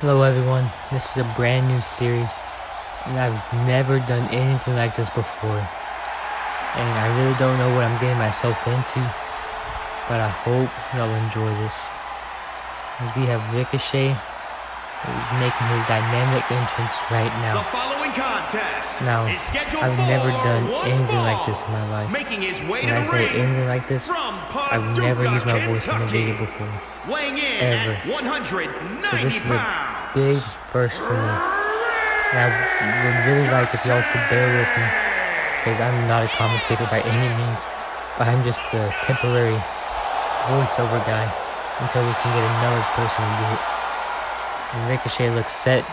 Hello everyone, this is a brand new series, and I've never done anything like this before, and I really don't know what I'm getting myself into, but I hope y'all enjoy this. As we have Ricochet making his dynamic entrance right now. The following contest Now, is scheduled I've never done for anything one like this in my life. Making his way When to I the say ring anything like this, from I've never used my voice in a Kentucky, video before. weighing in Ever. at 190 So this is a pounds. big first for me. And I would really like if y'all could bear with me, because I'm not a commentator by any means, but I'm just a temporary voiceover guy until we can get another person to do it. And Ricochet looks set.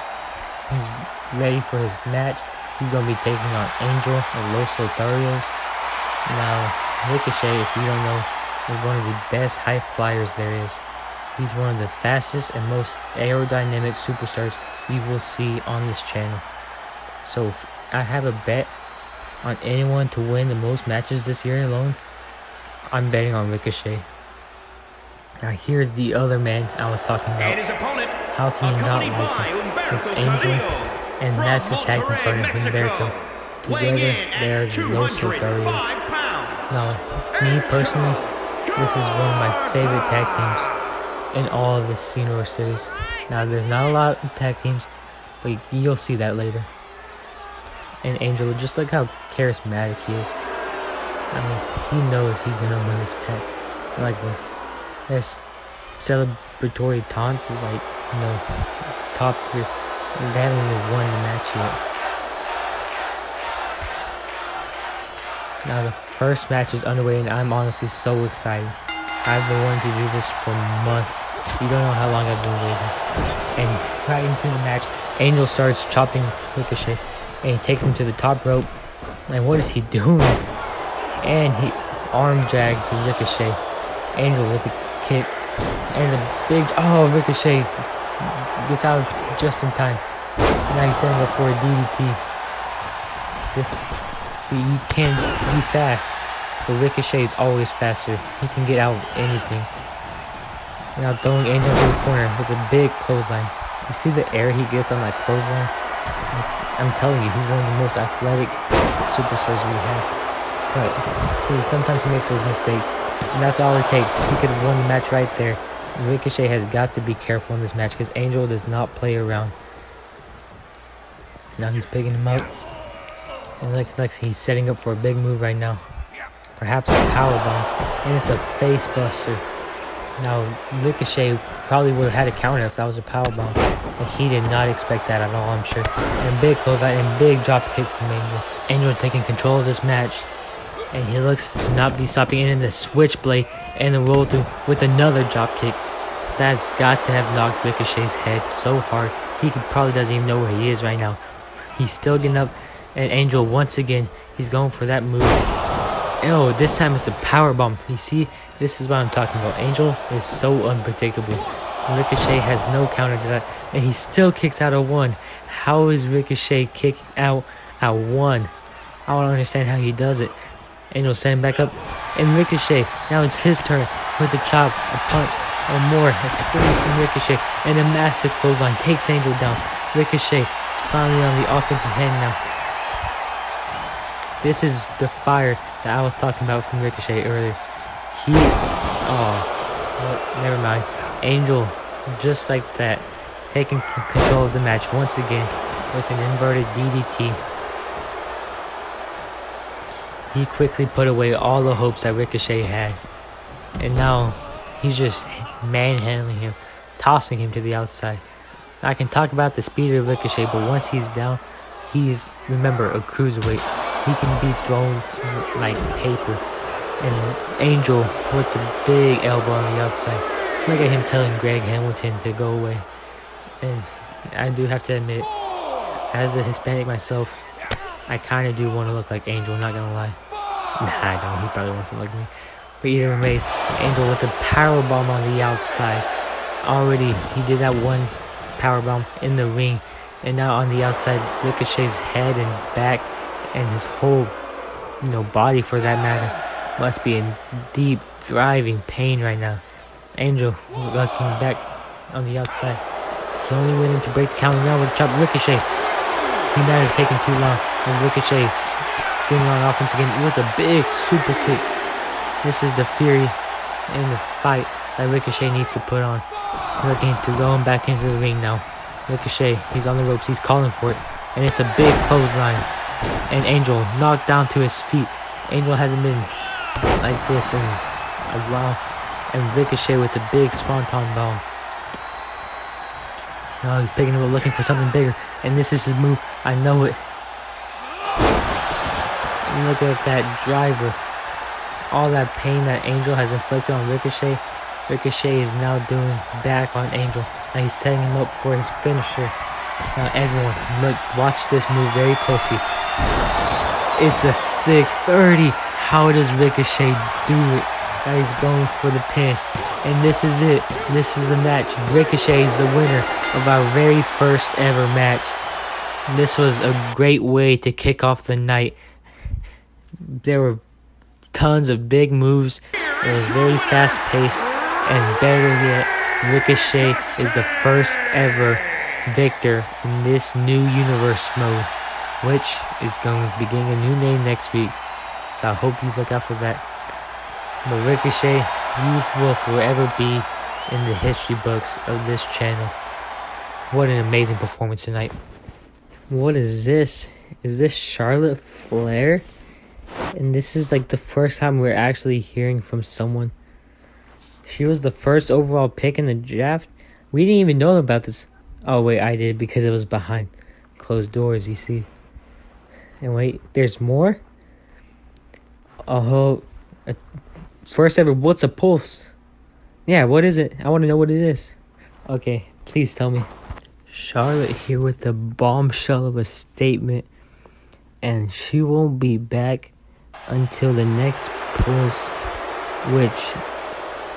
He's ready for his match. He's going to be taking on Angel and Los Lotharios. Now, Ricochet, if you don't know, is one of the best high flyers there is. He's one of the fastest and most aerodynamic superstars you will see on this channel. So if I have a bet on anyone to win the most matches this year alone, I'm betting on Ricochet. Now here's the other man I was talking about. And his opponent, How can you not like him? It's Angel, and that's his tag team partner, Humberto. Together, they are the Los Lotharios. Now, me personally, this is one of my favorite tag teams in all of this Senior series. Now, there's not a lot of tag teams, but you'll see that later. And Angel, just look how charismatic he is. I mean, he knows he's gonna win this match. Like when there's celebratory taunts is like, you know, top tier. They haven't even won the match yet. Now the first match is underway, and I'm honestly so excited. I've been wanting to do this for months. You don't know how long I've been waiting. And right into the match, Angel starts chopping Ricochet, and he takes him to the top rope. And what is he doing? And he arm dragged to Ricochet. Angel with a kick, and the big Ricochet gets out just in time. Now he's setting up for a DDT. See, you can be fast, but Ricochet is always faster. He can get out of anything. Now throwing Angel to the corner with a big clothesline. You see the air he gets on that clothesline? I'm telling you, he's one of the most athletic superstars we have. But see, sometimes he makes those mistakes, and that's all it takes. He could have won the match right there. Ricochet has got to be careful in this match because Angel does not play around. Now he's picking him up, and looks like he's setting up for a big move right now. Perhaps a powerbomb, and it's a face buster. Now Ricochet probably would have had a counter if that was a powerbomb, but he did not expect that at all, I'm sure. And big clothesline and big drop kick from Angel. Angel taking control of this match, and he looks to not be stopping in the switchblade and the roll through with another drop kick. That's got to have knocked Ricochet's head so hard he probably doesn't even know where he is right now. He's still getting up, and Angel once again, he's going for that move. Oh, this time it's a powerbomb. You see, this is what I'm talking about. Angel is so unpredictable. Ricochet has no counter to that, and he still kicks out at one. How is Ricochet kicking out at one? I don't understand how he does it. Angel setting back up, and Ricochet, now it's his turn with a chop, a punch, and more. A save from Ricochet, and a massive clothesline takes Angel down. Ricochet is finally on the offensive hand now. This is the fire that I was talking about from Ricochet earlier. Never mind. Angel, just like that, taking control of the match once again with an inverted DDT. He quickly put away all the hopes that Ricochet had. And now he's just manhandling him, tossing him to the outside. I can talk about the speed of Ricochet, but once he's down, he's, remember, a cruiserweight. He can be thrown like paper. And Angel with the big elbow on the outside. Look at him telling Greg Hamilton to go away. And I do have to admit, as a Hispanic myself, I kind of do want to look like Angel, not gonna lie. Nah, I don't. He probably wants to look like me. But either way, Angel with the powerbomb on the outside. Already, he did that one powerbomb in the ring. And now on the outside, Ricochet's head and back and his whole, body for that matter, must be in deep, thriving pain right now. Angel looking back on the outside. He only went in to break the counter now with a chop. Ricochet. He might have taken too long. And Ricochet's getting on offense again with a big super kick. This is the fury in the fight that Ricochet needs to put on. Looking to throw him back into the ring now. Ricochet, he's on the ropes. He's calling for it. And it's a big clothesline. And Angel knocked down to his feet. Angel hasn't been like this in a while. And Ricochet with a big swanton bomb. Now he's picking it up, looking for something bigger. And this is his move. I know it. Look at that driver. All that pain that Angel has inflicted on Ricochet. Ricochet is now doing back on Angel. Now he's setting him up for his finisher. Now everyone, look, watch this move very closely. It's a 630. How does Ricochet do it? Now he's going for the pin. And this is it. This is the match. Ricochet is the winner of our very first ever match. This was a great way to kick off the night. There were tons of big moves. It was very fast paced. And better yet, Ricochet is the first ever victor in this new universe mode, which is going to be getting a new name next week. So I hope you look out for that. But Ricochet, you will forever be in the history books of this channel. What an amazing performance tonight. What is this? Is this Charlotte Flair? And this is like the first time we're actually hearing from someone. She was the first overall pick in the draft. We didn't even know about this. Oh wait, I did, because it was behind closed doors, you see. And wait, there's more? Oh, first ever, what's a pulse? Yeah, what is it? I want to know what it is. Okay, please tell me. Charlotte here with the bombshell of a statement. And she won't be back until the next pulse, which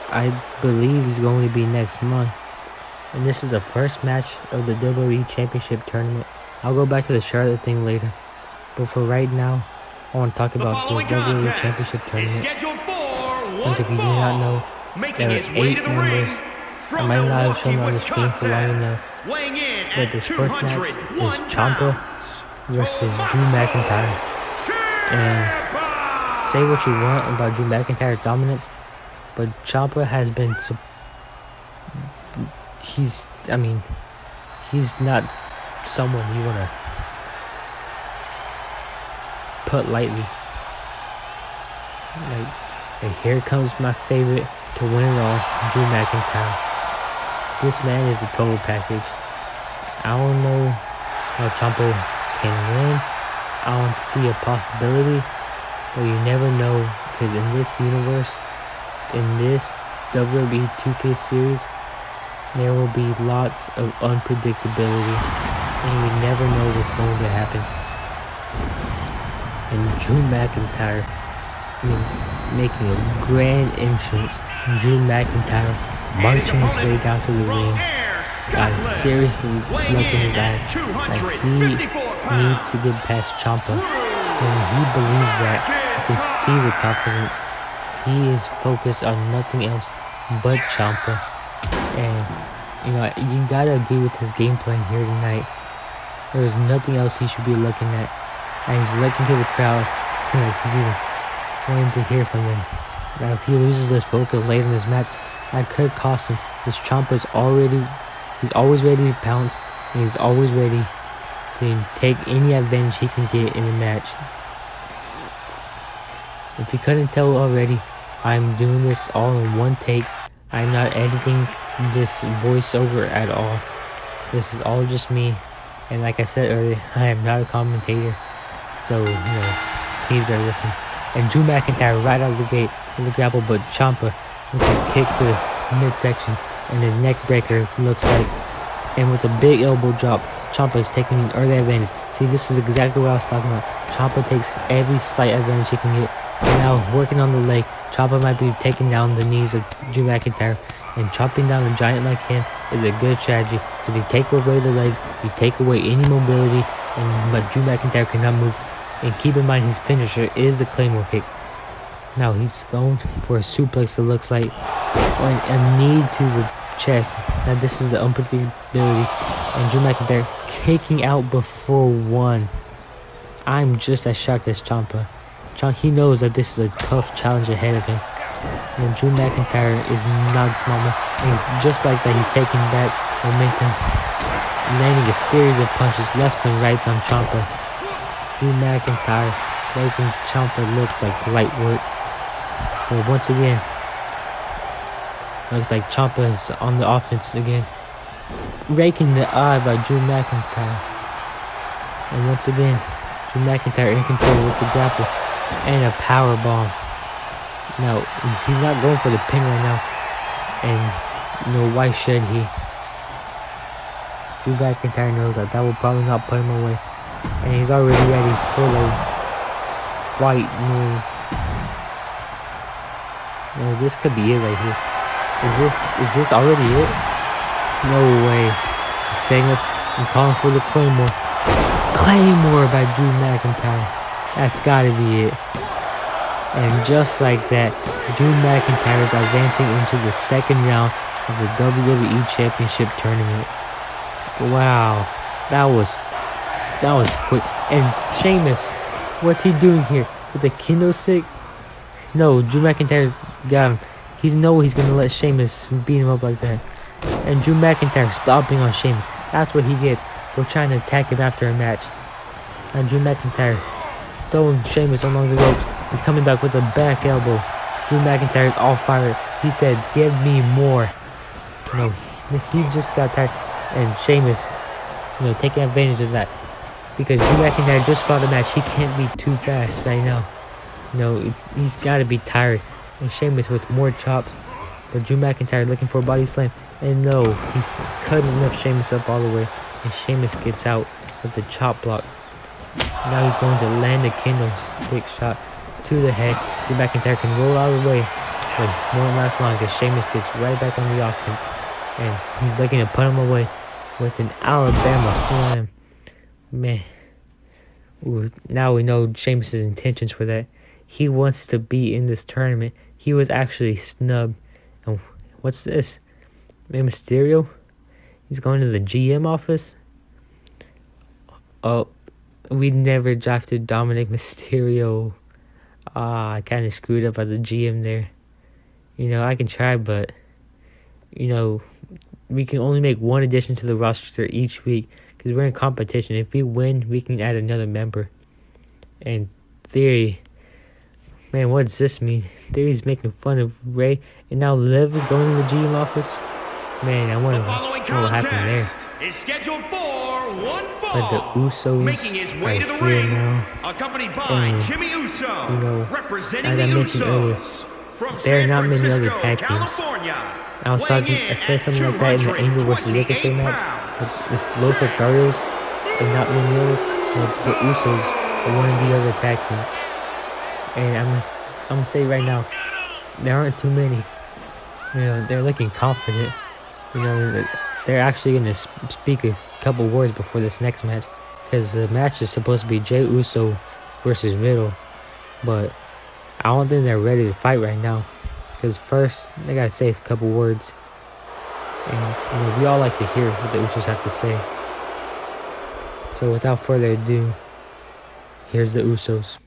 I believe is going to be next month. And this is the first match of the WWE Championship Tournament. I'll go back to the Charlotte thing later. But for right now, I want to talk about the WWE Championship Tournament. And if you do not know, there are 8 members. I might not have shown on the screen for long enough. But this first match is Ciampa versus Drew McIntyre. And say what you want about Drew McIntyre's dominance, but Ciampa has been... He's not someone you want to put lightly. Like, here comes my favorite to win it all, Drew McIntyre. This man is the total package. I don't know how Ciampa can win. I don't see a possibility, but you never know, because in this universe, in this WWE 2K series, there will be lots of unpredictability, and you never know what's going to happen. And Drew McIntyre, making a grand entrance. Drew McIntyre marching his way down to the ring. God is seriously looking in his eyes like he needs to get past Ciampa, and he believes that. You can see the confidence. He is focused on nothing else but Ciampa. And, you gotta agree with his game plan here tonight. There is nothing else he should be looking at. And he's looking to the crowd. He's even wanting to hear from them. Now, if he loses this focus later in this match, that could cost him. This Ciampa's he's always ready to pounce. And he's always ready to take any advantage he can get in the match. If you couldn't tell already, I'm doing this all in one take. I'm not editing this voiceover at all. This is all just me. And like I said earlier, I am not a commentator. So, please bear with me. And Drew McIntyre right out of the gate with the grapple, but Ciampa with a kick to the midsection and a neck breaker, looks like. And with a big elbow drop, Ciampa is taking an early advantage. See, this is exactly what I was talking about. Ciampa takes every slight advantage he can get. And now, working on the leg, Ciampa might be taking down the knees of Drew McIntyre. And chopping down a giant like him is a good strategy, because you take away the legs, you take away any mobility, but Drew McIntyre cannot move. And keep in mind, his finisher is the Claymore kick. Now he's going for a suplex, it looks like. A knee to the chest. Now this is the unpredictability. And Drew McIntyre kicking out before one. I'm just as shocked as Ciampa. He knows that this is a tough challenge ahead of him. And Drew McIntyre is not small man. And he's just like that. He's taking that momentum, landing a series of punches left and right on Ciampa. Drew McIntyre making Ciampa look like light work. But once again, looks like Ciampa is on the offense again. Raking the eye by Drew McIntyre. And once again, Drew McIntyre in control with the grapple and a power bomb. Now, he's not going for the pin right now. And, why should he? Drew McIntyre knows that will probably not put him away. And he's already ready for the white noise. No, this could be it right here. Is this already it? No way. He's setting up and calling for the Claymore. Claymore by Drew McIntyre. That's gotta be it. And just like that, Drew McIntyre is advancing into the second round of the WWE Championship Tournament. Wow. That was quick. And Sheamus, what's he doing here? With a kendo stick? No, Drew McIntyre's got him. He's gonna let Sheamus beat him up like that. And Drew McIntyre stomping on Sheamus. That's what he gets. We're trying to attack him after a match. And Drew McIntyre throwing Sheamus along the ropes. He's coming back with a back elbow. Drew McIntyre's all fired. He said, "Give me more." No, he just got tired. And Sheamus, taking advantage of that. Because Drew McIntyre just fought a match. He can't be too fast right now. He's got to be tired. And Sheamus with more chops. But Drew McIntyre looking for a body slam. And no, he couldn't lift Sheamus up all the way. And Sheamus gets out with the chop block. Now he's going to land a kendo stick shot to the head. Drew McIntyre can roll out of the way. But it won't last long because Sheamus gets right back on the offense. And he's looking to put him away with an Alabama slam. Man. Ooh, now we know Sheamus' intentions for that. He wants to be in this tournament. He was actually snubbed. And what's this? Rey Mysterio? He's going to the GM office? Oh, we never drafted Dominic Mysterio. I kind of screwed up as a GM there. I can try, but, we can only make one addition to the roster each week because we're in competition. If we win, we can add another member. And Theory, man, what does this mean? Theory's making fun of Ray, and now Liv is going to the GM office. Man, I wonder what will happen there. Is scheduled for one fall. But the Usos making his way to the are here ring, now. accompanied by Jimmy Uso, representing as I the mentioned earlier, Usos from there are San not many other Francisco, tag teams. California. I said something like that in the Angle vs. Ricochet match. It's Los Lotharios and not many others. The Usos are one of the other tag teams. And I'm gonna say right now, there aren't too many. They're looking confident. They're actually gonna speak a couple words before this next match, because the match is supposed to be Jey Uso versus Riddle, but I don't think they're ready to fight right now. Because first, they gotta say a couple words. And, we all like to hear what the Usos have to say. So without further ado, here's the Usos.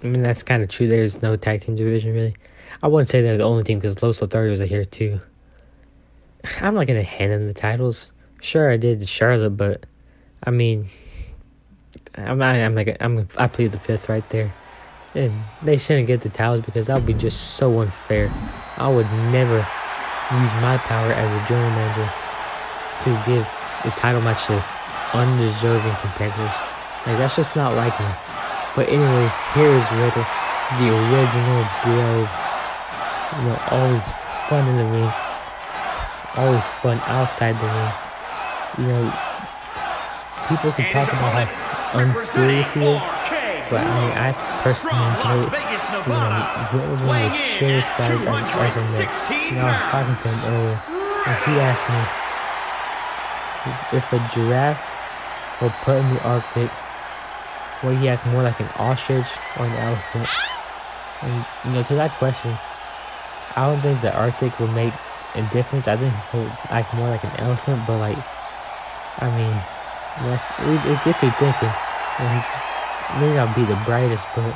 That's kind of true. There's no tag team division, really. I wouldn't say they're the only team because Los Lotharios are here, too. I'm not gonna hand them the titles. Sure, I did Charlotte, but, I plead the fifth right there. And they shouldn't get the titles because that would be just so unfair. I would never use my power as a general manager to give the title match to undeserving competitors. That's just not like me. But anyways, here is Riddle, the original bro. Always fun in the ring. Always fun outside the ring. People can talk about how unserious he is. But I personally enjoy it. Riddle's one of the chillest guys I've ever met. I was talking to him earlier, and he asked me if a giraffe were put in the Arctic, would he act more like an ostrich or an elephant? And to that question, I don't think the Arctic will make a difference. I think he'll act more like an elephant, but like, I mean, it gets you thinking. And he's may not be the brightest, but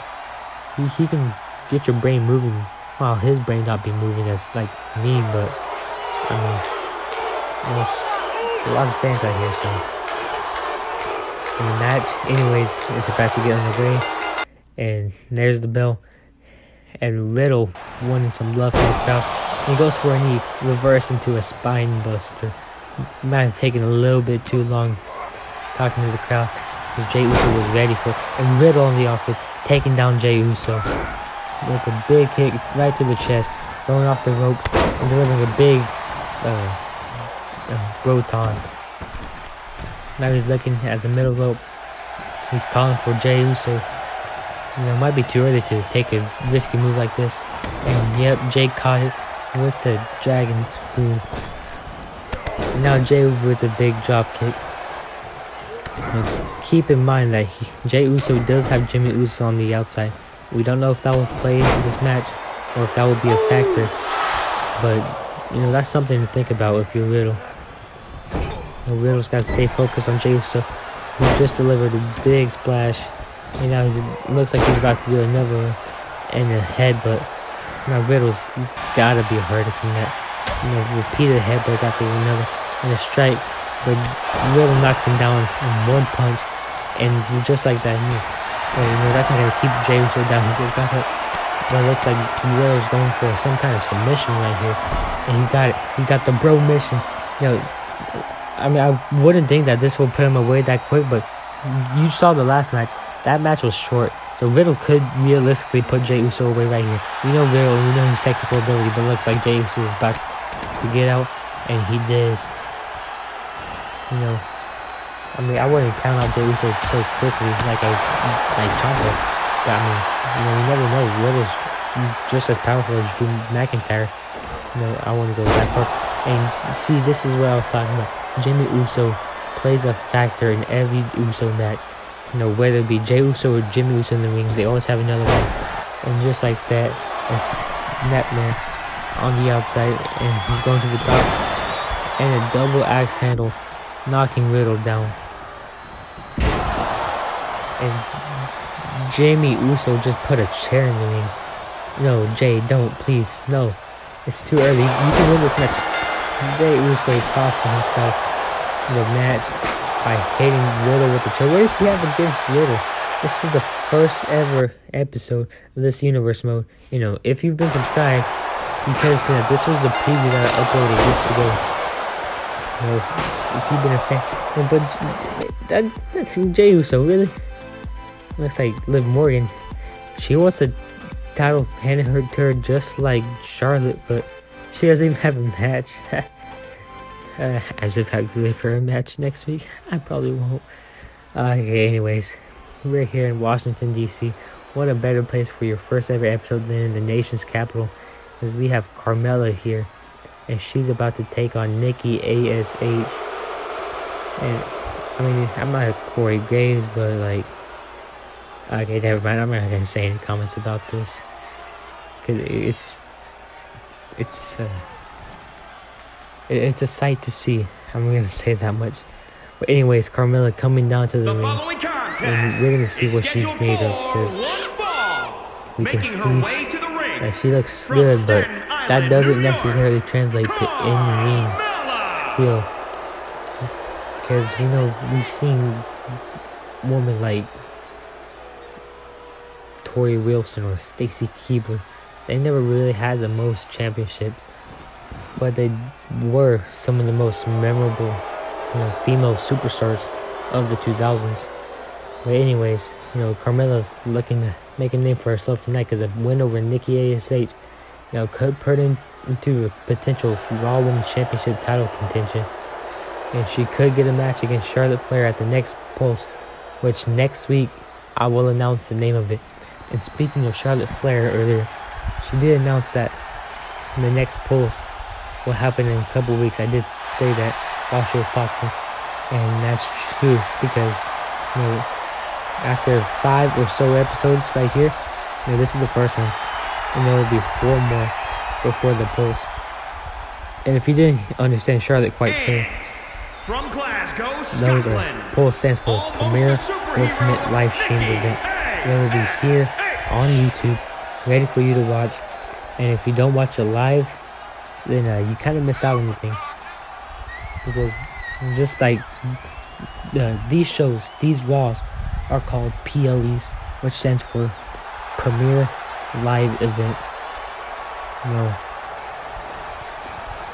he can get your brain moving while his brain not be moving as like mean. But I mean, there's a lot of fans out here, so. And the match, anyways, is about to get underway, and there's the bell. And Riddle wanting some love from the crowd. He goes for a knee, reverse into a spine buster. Might have taken a little bit too long talking to the crowd, because Jey Uso was ready for it. And Riddle on the offense, taking down Jey Uso with a big kick right to the chest, going off the ropes and delivering a big Broton. Now he's looking at the middle rope. He's calling for Jey Uso. You know, it might be too early to take a risky move like this. And yep, Jey caught it with the dragon screw. And now Jey with a big drop kick. Now, keep in mind that Jey Uso does have Jimmy Uso on the outside. We don't know if that will play into this match or if that will be a factor. But, you know, that's something to think about if you're Riddle. You know, Riddle's got to stay focused on Jey Uso, who just delivered a big splash. And now he looks like he's about to do another one in the head, but now Riddle's gotta be hurting from that. You know, repeated headbutts after another, and a strike, but Riddle knocks him down in one punch, and just like that, you know, that's not gonna keep Jey Uso down. He goes back up, but it looks like Riddle's going for some kind of submission right here, and he got it. He got the bro mission. You know, I mean, I wouldn't think that this will put him away that quick, but you saw the last match. That match was short, so Riddle could realistically put Jey Uso away right here. We know Riddle, we know his technical ability, but it looks like Jey Uso is about to get out, and he does. You know, I mean, I wouldn't count out Jey Uso so quickly like Ciampa. But I mean, you know, you never know. Riddle's just as powerful as Drew McIntyre. You know, I want to go that far. And see, this is what I was talking about. Jimmy Uso plays a factor in every Uso match. You know, whether it be Jey Uso or Jimmy Uso in the ring, they always have another one. And just like that, a snapmare on the outside, and he's going to the top. And a double axe handle, knocking Riddle down. And Jimmy Uso just put a chair in the ring. No, Jey, don't, please, no. It's too early. You can win this match. Jey Uso costing himself the match by hitting Riddle with the chair. What does he have against Riddle? This is the first ever episode of this universe mode. You know, if you've been subscribed, you could have seen that this was the preview that I uploaded weeks ago. You know, if you've been a fan. But that's Jey Uso, really? Looks like Liv Morgan. She wants the title handed her to her just like Charlotte, but she doesn't even have a match. As if I could live for a match next week. I probably won't. Okay, anyways, we're here in Washington, D.C. What a better place for your first ever episode than in the nation's capital, as we have Carmella here, and she's about to take on Nikki A.S.H. And I mean, I'm not a Corey Graves, but like, okay, never mind. I'm not gonna say any comments about this, cause it's a sight to see. I'm gonna say that much. But anyways, Carmella coming down to the ring, and we're gonna see what she's made of, because we can see that she looks good, but that doesn't necessarily translate to in-ring skill. Because we know we've seen women like Tori Wilson or Stacy Keibler. They never really had the most championships, but they were some of the most memorable, you know, female superstars of the 2000s. But anyways, you know, Carmella looking to make a name for herself tonight, because a win over Nikki A.S.H., you know, could put into a potential Raw Women's Championship title contention. And she could get a match against Charlotte Flair at the next Pulse, which next week I will announce the name of it. And speaking of Charlotte Flair earlier, she did announce that the next Pulse will happen in a couple weeks. I did say that while she was talking, and that's true, because, you know, after 5 or so episodes right here, you know, this is the first one, and there will be 4 more. before the polls. And if you didn't understand Charlotte quite clear, And from Glasgow, those Scotland, are polls stands for almost Premier a superhero, Ultimate Live Stream Nikki Event. It will be here on YouTube, ready for you to watch. And if you don't watch it live, then you kind of miss out on anything. Because just like these shows, these Raws are called PLEs, which stands for Premier Live Events. You know,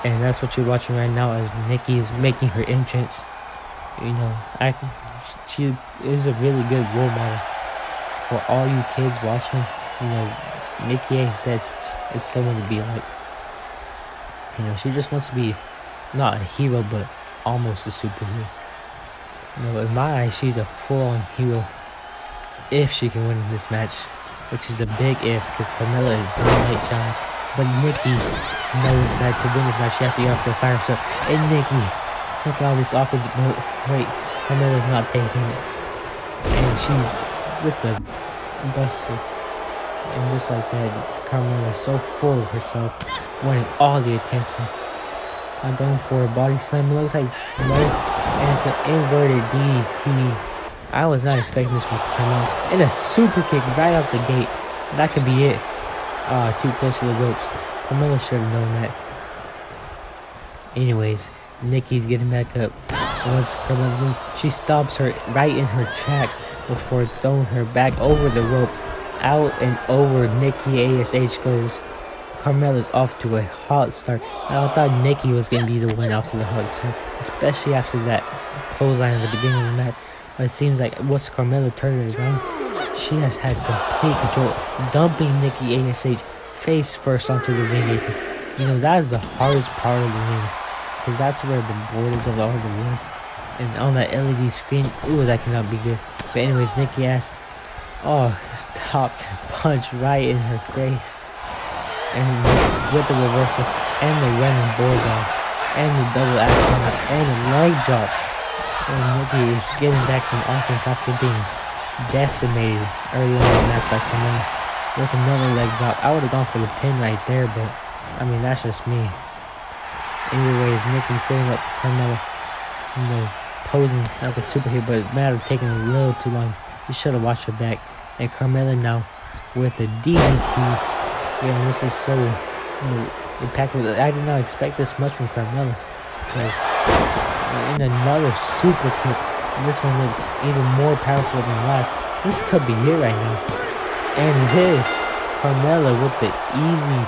and that's what you're watching right now as Nikki is making her entrance. You know, she is a really good role model for all you kids watching. You know, Nikki A said is someone to be like. You know, she just wants to be not a hero, but almost a superhero. You know, in my eyes, she's a full-on hero if she can win this match, which is a big if, because Carmella is dynamite shine. But Nikki knows that to win this match, she has to get off the fire. So, and Nikki, look at all this offense. Wait, Carmella's not taking it. And she with the buster. And just like that, Carmella is so full of herself, wanting all the attention. I'm going for a body slam. It looks like no, and it's an inverted DDT. I was not expecting this from Carmella. And a super kick right off the gate. That could be it. Too close to the ropes. Carmella should have known that. Anyways, Nikki's getting back up. Once Carmella, she stops her right in her tracks before throwing her back over the rope. Out and over Nikki ASH goes. Carmella's off to a hot start. I thought Nikki was going to be the one off to the hot start, especially after that clothesline at the beginning of the match. But it seems like once Carmella turned it around, she has had complete control, dumping Nikki ASH face first onto the ring apron. You know, that is the hardest part of the ring, because that's where the borders of all the ring. And on that LED screen, ooh, that cannot be good. But anyways, Nikki asks, oh, stop, punch right in her face. And with the reversal, and the running bulldog, and the double axe handle, and the leg drop. And Nikki is getting back some offense after being decimated early on in the match by Carmella with another leg drop. I would have gone for the pin right there, but I mean, that's just me. Anyways, Nikki setting up Carmella, you know, posing like a superhero, but it might have taken a little too long. You should have watched her back. And Carmella now with a DDT. Yeah, this is so impactful. I did not expect this much from Carmella. Because in another super kick, this one looks even more powerful than last. This could be it right now. And this, Carmella with the easy,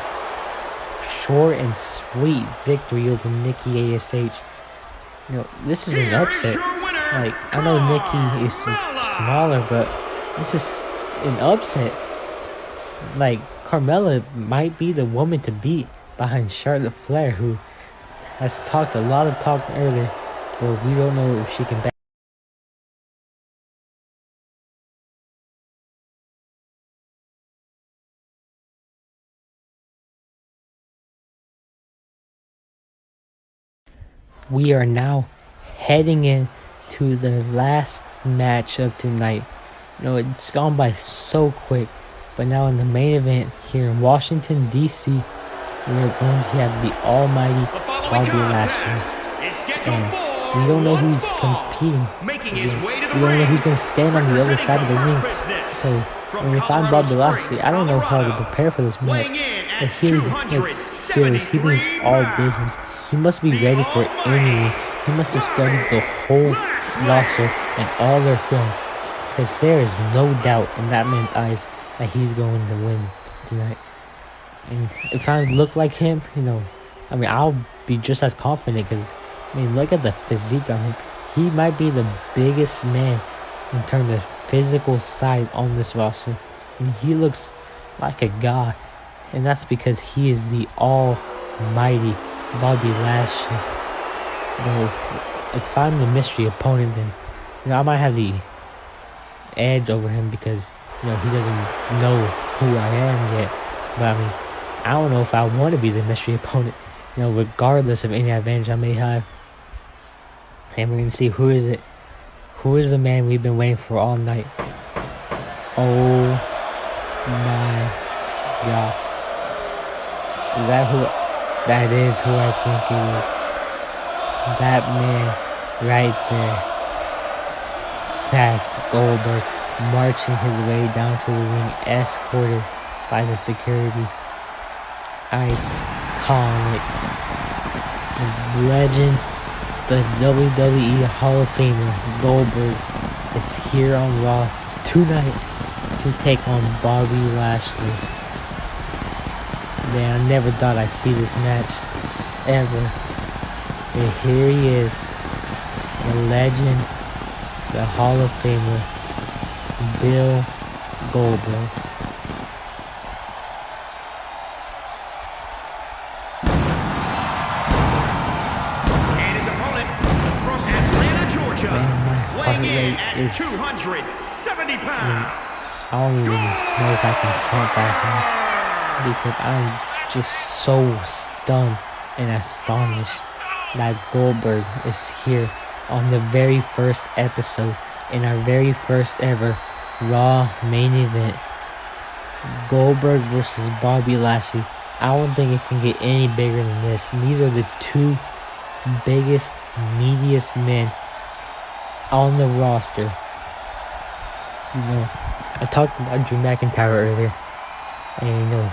short and sweet victory over Nikki ASH. You know, this is an upset. Like, I know Nikki is smaller, but this is an upset. Like, Carmella might be the woman to beat behind Charlotte Flair, who has talked a lot of talk earlier, but we don't know if she can back. We are now heading into the last match of tonight. You know, it's gone by so quick, but now in the main event here in Washington, D.C., we are going to have the Almighty Bobby Lashley. And we don't know who's competing against. We don't know who's going to stand on the other side of the ring. So, I mean, if I'm Bobby Lashley, I don't know how to prepare for this match. But he looks serious. He means all business. He must be ready for anything. He must have studied the whole roster and all their film, because there is no doubt in that man's eyes that he's going to win tonight. And if I look like him, you know, I mean, I'll be just as confident, because, I mean, look at the physique on him. He might be the biggest man in terms of physical size on this roster. I mean, he looks like a god. And that's because he is the almighty Bobby Lashley. You know, if I'm the mystery opponent, then, you know, I might have the edge over him, because, you know, he doesn't know who I am yet. But I mean, I don't know if I want to be the mystery opponent, you know, regardless of any advantage I may have. And we're going to see who is it. Who is the man we've been waiting for all night? Oh my God. Is that who? That is who I think it is. That man right there. That's Goldberg marching his way down to the ring, escorted by the security. Iconic. The legend, the WWE Hall of Famer Goldberg is here on Raw tonight to take on Bobby Lashley. Man, I never thought I'd see this match ever. And here he is, the legend, the Hall of Famer, Bill Goldberg. And his opponent from Atlanta, Georgia, Man, my heart weighing in rate at is... 270 pounds. I don't even know if I can count that high, because I'm just so stunned and astonished that Goldberg is here on the very first episode in our very first ever Raw main event. Goldberg versus Bobby Lashley. I don't think it can get any bigger than this. These are the two biggest, meatiest men on the roster. You know, I talked about Drew McIntyre earlier, and you know,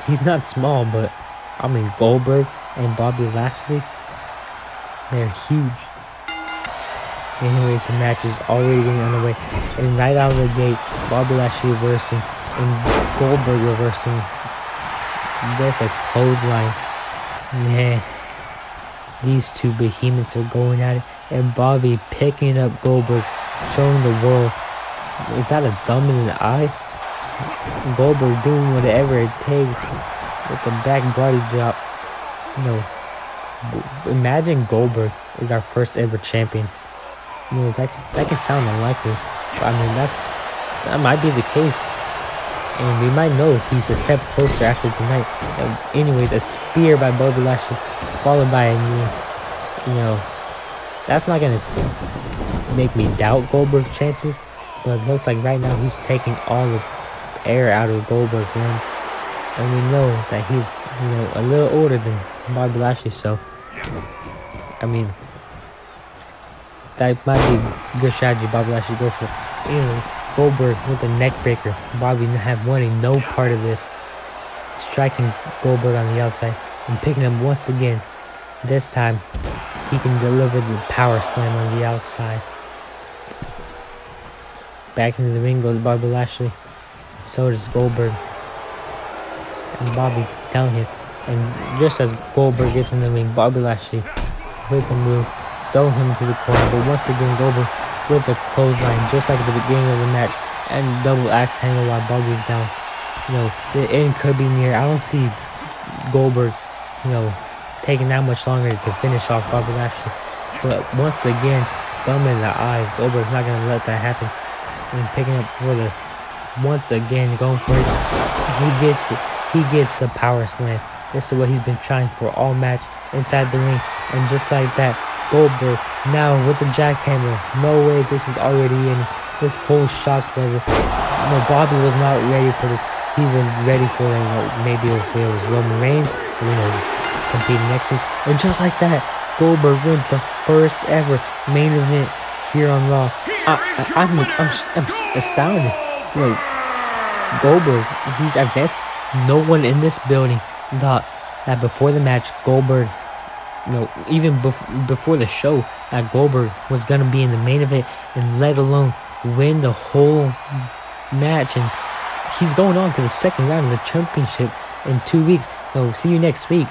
he's not small, but I mean, Goldberg and Bobby Lashley, they're huge. Anyways, the match is already getting underway, and right out of the gate, Bobby Lashley reversing and Goldberg reversing with a clothesline. Man, these two behemoths are going at it, and Bobby picking up Goldberg, showing the world, is that a thumb in the eye? Goldberg doing whatever it takes with the back body drop. You know, imagine Goldberg is our first ever champion. You know, that can sound unlikely, but I mean, that might be the case, and we might know if he's a step closer after tonight. Anyways, a spear by Bobby Lashley, followed by a knee. You know, that's not gonna make me doubt Goldberg's chances, but it looks like right now he's taking all the air out of Goldberg's lung, and we know that he's, you know, a little older than Bobby Lashley, so I mean, that might be a good strategy Bobby Lashley go for. Anyway, Goldberg with a neck breaker. Bobby wanting no part of this. Striking Goldberg on the outside and picking him once again. This time, he can deliver the power slam on the outside. Back into the ring goes Bobby Lashley. So does Goldberg. And Bobby down him. And just as Goldberg gets in the ring, Bobby Lashley with a move, throw him to the corner. But once again, Goldberg with a clothesline, just like at the beginning of the match. And double axe handle while Bobby's down. You know, the end could be near. I don't see Goldberg, you know, taking that much longer to finish off Bobby Lashley. But once again, thumb in the eye. Goldberg's not going to let that happen. And picking up for the, once again, going for it. He gets it. He gets the power slam. This is what he's been trying for all match inside the ring. And just like that, Goldberg now with the jackhammer. No way, this is already in this whole shock level. No, Bobby was not ready for this. He was ready for, you know, maybe if it was Roman Reigns, you know, competing next week. And just like that, Goldberg wins the first ever main event here on Raw. I'm astounded. You know, Goldberg, he's advanced. No one in this building thought that before the match, Goldberg, you know, even before the show, that Goldberg was gonna be in the main event, and let alone win the whole match. And he's going on to the second round of the championship in 2 weeks. So see you next week.